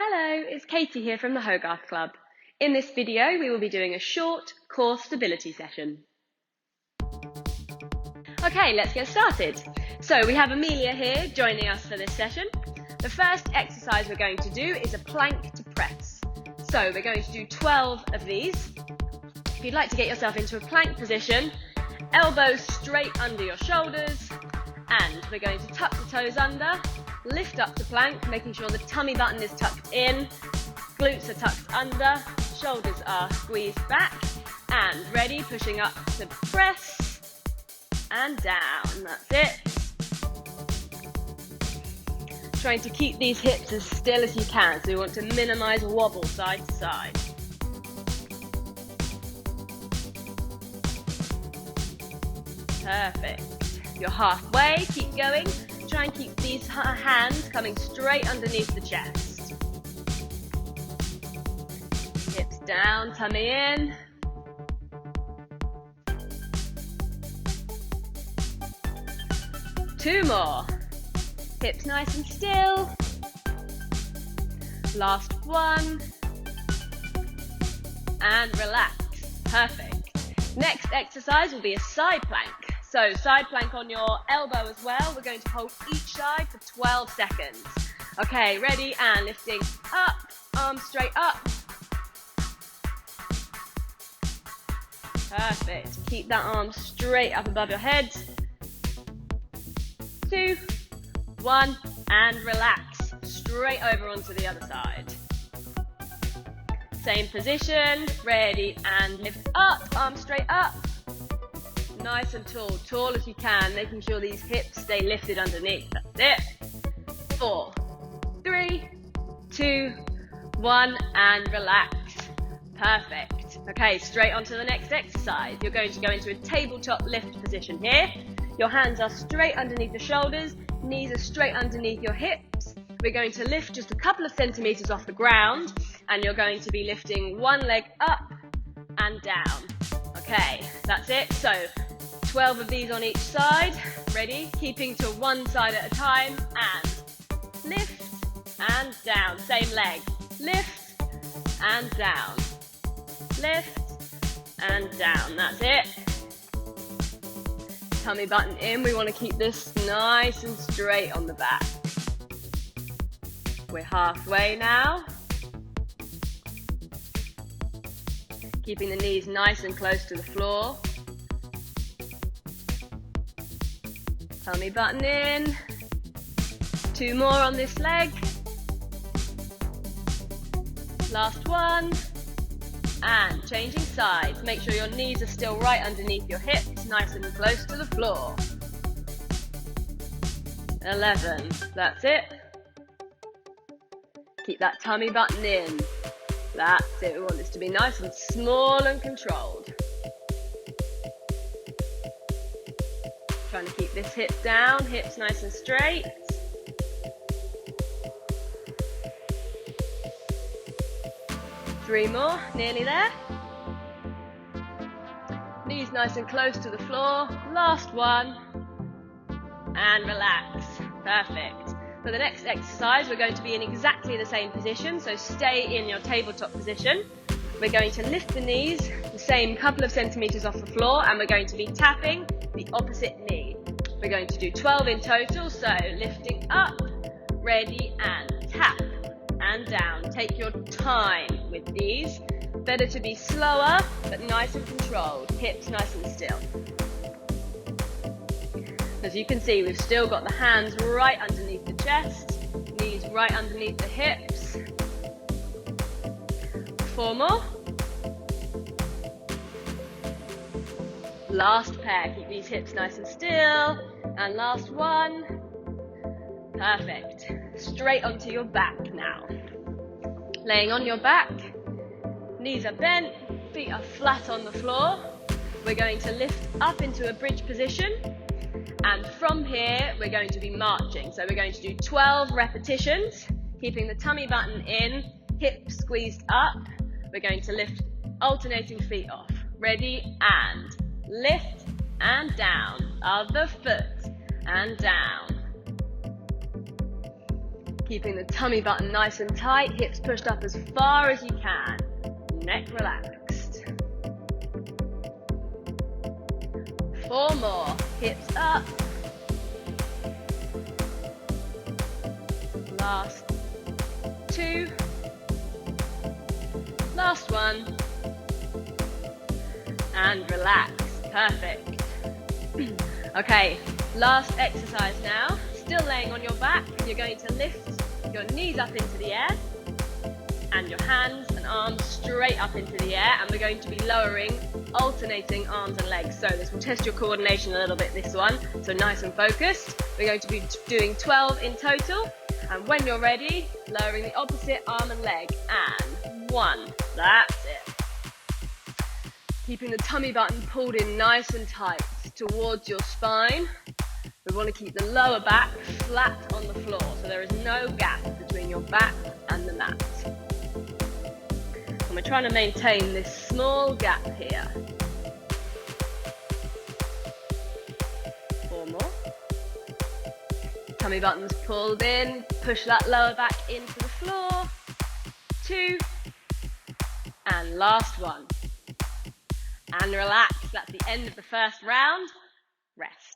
Hello, it's Katie here from the Hogarth Club. In this video, we will be doing a short core stability session. Okay, let's get started. So we have Amelia here joining us for this session. The first exercise we're going to do is a plank to press. So we're going to do 12 of these. If you'd like to get yourself into a plank position, elbows straight under your shoulders, and we're going to tuck the toes under, lift up to plank, making sure the tummy button is tucked in, glutes are tucked under, shoulders are squeezed back, and ready, pushing up to press, and down, that's it. Trying to keep these hips as still as you can, so we want to minimize wobble side to side. Perfect. You're halfway, keep going. Try and keep these hands coming straight underneath the chest. Hips down, tummy in. Two more. Hips nice and still. Last one. And relax. Perfect. Next exercise will be a side plank. So side plank on your elbow as well. We're going to hold each side for 12 seconds. Okay, ready, and lifting up, arms straight up. Perfect. Keep that arm straight up above your head. 2, 1, and relax. Straight over onto the other side. Same position, ready, and lift up, arms straight up. Nice and tall as you can, making sure these hips stay lifted underneath. That's it. 4, 3, 2, 1, and relax. Perfect. Okay, straight on to the next exercise. You're going to go into a tabletop lift position here. Your hands are straight underneath the shoulders, knees are straight underneath your hips. We're going to lift just a couple of centimeters off the ground, and you're going to be lifting one leg up and down. Okay, that's it. So 12 of these on each side. Ready? Keeping to one side at a time, and lift and down. Same leg. Lift and down. Lift and down. That's it. Tummy button in. We want to keep this nice and straight on the back. We're halfway now. Keeping the knees nice and close to the floor. Tummy button in. 2 more on this leg. Last one. And changing sides. Make sure your knees are still right underneath your hips, nice and close to the floor. 11. That's it. Keep that tummy button in. That's it. We want this to be nice and small and controlled. Trying to keep this hip down, hips nice and straight. Three more, nearly there. Knees nice and close to the floor. Last one. And relax. Perfect. For the next exercise, we're going to be in exactly the same position, so stay in your tabletop position. We're going to lift the knees the same couple of centimeters off the floor, and we're going to be tapping the opposite knee. We're going to do 12 in total, so lifting up, ready, and tap, and down. Take your time with these. Better to be slower, but nice and controlled. Hips nice and still. As you can see, we've still got the hands right underneath the chest, knees right underneath the hips. 4 more. Last pair, keep these hips nice and still. And last one. Perfect. Straight onto your back now. Laying on your back, knees are bent, feet are flat on the floor. We're going to lift up into a bridge position. And from here, we're going to be marching. So we're going to do 12 repetitions, keeping the tummy button in, hips squeezed up. We're going to lift alternating feet off. Ready, and lift and down. Other foot and down. Keeping the tummy button nice and tight, hips pushed up as far as you can, neck relaxed. 4 more, hips up. Last 2. Last 1. And relax, perfect. Okay, last exercise now. Still laying on your back, you're going to lift your knees up into the air and your hands and arms straight up into the air, and we're going to be lowering, alternating arms and legs. So this will test your coordination a little bit, this one, so nice and focused. We're going to be doing 12 in total, and when you're ready, lowering the opposite arm and leg, and 1, that's it. Keeping the tummy button pulled in nice and tight towards your spine. We want to keep the lower back flat on the floor, so there is no gap between your back and the mat. And we're trying to maintain this small gap here. 4 more. Tummy buttons pulled in, push that lower back into the floor. 2. And last 1. And relax, that's the end of the first round. Rest.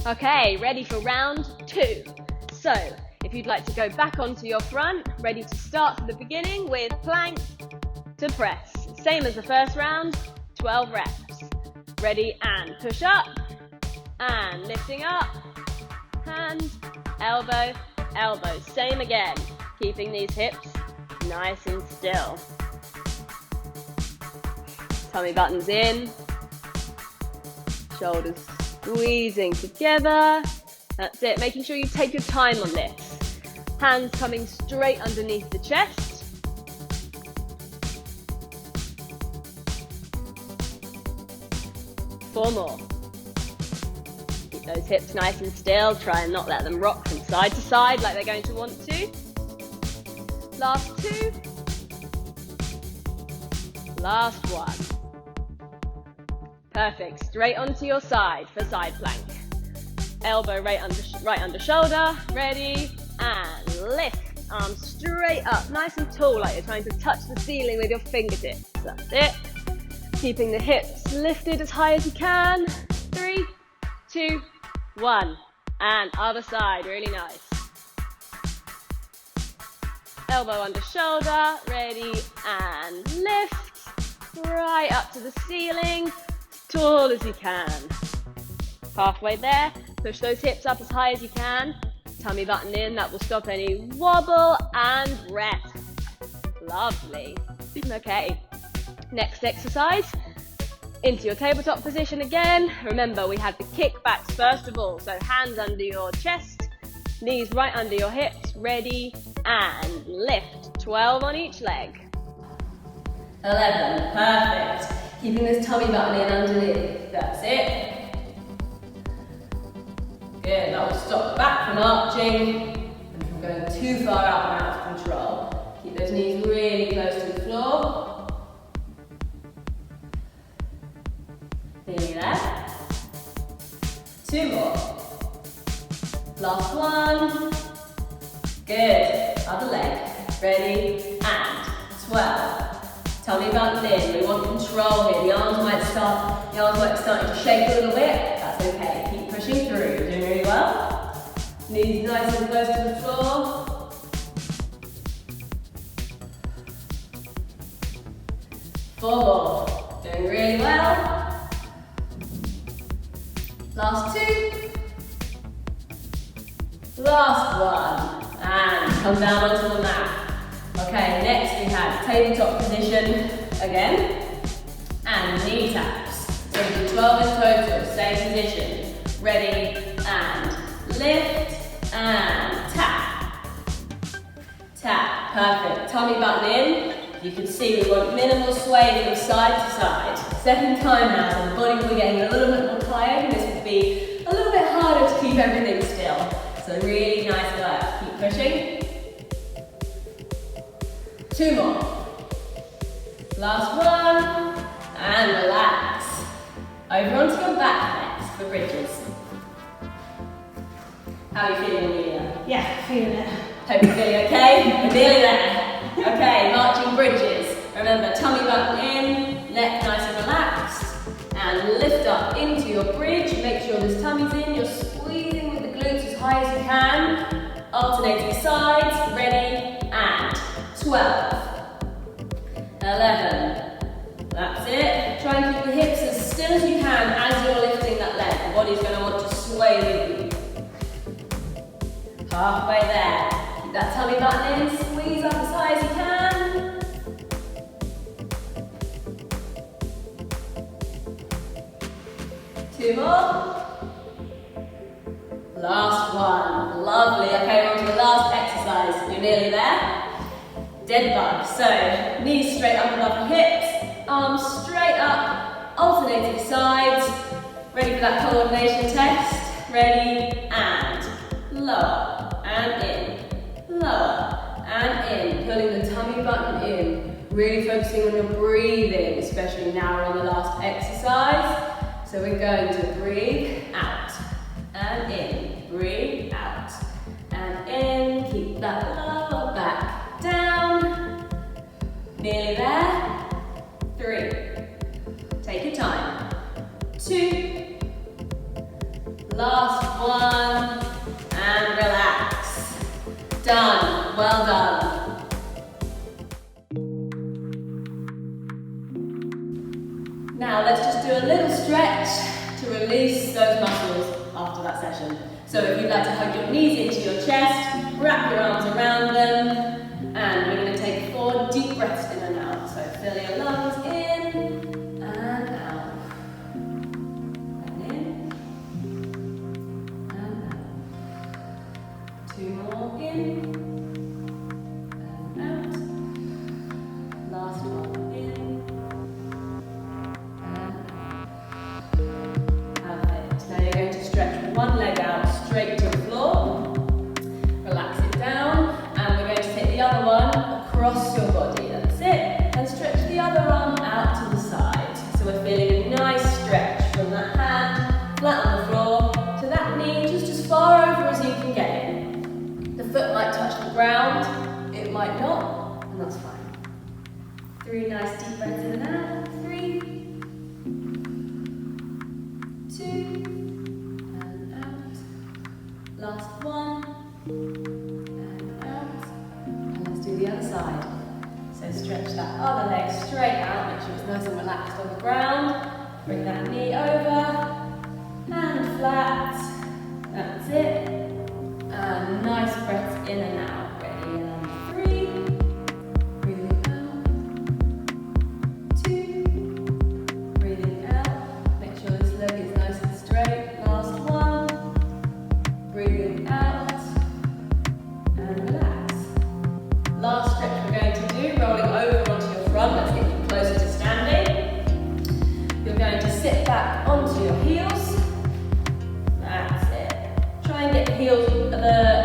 Okay, ready for round 2. So, if you'd like to go back onto your front, ready to start from the beginning with plank to press. Same as the first round, 12 reps. Ready and push up, and lifting up, hand, elbow, elbow. Same again, keeping these hips nice and still. Tummy buttons in, shoulders squeezing together. That's it, making sure you take your time on this. Hands coming straight underneath the chest. Four more. Keep those hips nice and still. Try and not let them rock from side to side like they're going to want to. Last 2. Last 1. Perfect. Straight onto your side for side plank. Elbow right under shoulder. Ready and lift. Arms straight up, nice and tall, like you're trying to touch the ceiling with your fingertips. That's it. Keeping the hips lifted as high as you can. 3, 2, 1. And other side. Really nice. Elbow under shoulder. Ready and lift. Right up to the ceiling. Tall as you can. Halfway there, push those hips up as high as you can. Tummy button in, that will stop any wobble, and rest. Lovely. Okay, next exercise. Into your tabletop position again. Remember, we had the kickbacks first of all, so hands under your chest, knees right under your hips, ready, and lift. 12 on each leg. 11, perfect. Keeping this tummy button in underneath. That's it. Good, that will stop stop back from arching and from going too far out and out of control. Keep those knees really close to the floor. Nearly there. 2 more. Last one. Good. Other leg. Ready, and 12. Tell me about Lynn. We want control here. The arms might be starting to shake a little bit. That's okay. Keep pushing through. You're doing really well. Knees nice and close to the floor. Four more. Doing really well. Last 2. Last one. And come down onto the mat. Okay, next we have tabletop position again. And knee taps. So we do 12 in total, same position. Ready, and lift, and tap. Tap, perfect. Tummy button in. You can see we want minimal sway from side to side. Second time now, so the body will be getting a little bit more tired, and this will be a little bit harder to keep everything still. So really nice work. Keep pushing. 2 more. Last one. And relax. Over onto your back next for bridges. How are you feeling, Amelia? Yeah, feeling it. Hope you're feeling okay. We're nearly there. Okay, marching bridges. Remember, tummy button in, neck nice and relaxed. And lift up into your bridge. Make sure this tummy's in. You're squeezing with the glutes as high as you can. Alternating sides. Ready, and 12. 11. That's it. Try and keep the hips as still as you can as you're lifting that leg. The body's going to want to sway with you. Halfway there. Keep that tummy button in. Squeeze up as high as you can. Two more. Last one. Lovely. Okay, we're on to the last exercise. You're nearly there. Dead bug. So, knees straight up above the hips, arms straight up, alternating sides. Ready for that coordination test? Ready, and lower, and in, lower, and in. Pulling the tummy button in. Really focusing on your breathing, especially now we're on the last exercise. So we're going to breathe out, and in, breathe out, and in. Keep that lower back. Down, nearly there. 3, take your time. 2, last one, and relax. Done, well done. Now let's just do a little stretch to release those muscles after that session. So if you'd like to hug your knees into your chest, wrap your arms around them. And we're going to take 4 deep breaths in and out. So fill your lungs in and out. And in and out. 2 more in and out. Last one in and out. Perfect. Now you're going to stretch one leg out straight to the floor. Relax it down. And we're going to take the other one across your body. That's it. And stretch the other arm out to the side. So we're feeling a nice stretch from that hand flat on the floor to that knee just as far over as you can get it. The foot might touch the ground. It might not. And that's fine. 3 nice deep breaths in and out. 3, 2, and out. Last one. The other side. So stretch that other leg straight out, make sure it's nice and relaxed on the ground. Bring that knee over, hand flat, that's it. And nice breaths in and out. Ready, and 3, breathing out, 2, breathing out. Make sure this leg is nice and straight. Last one, breathing out. Last stretch we're going to do, rolling over onto your front. Let's get you closer to standing. You're going to sit back onto your heels. That's it. Try and get heels, the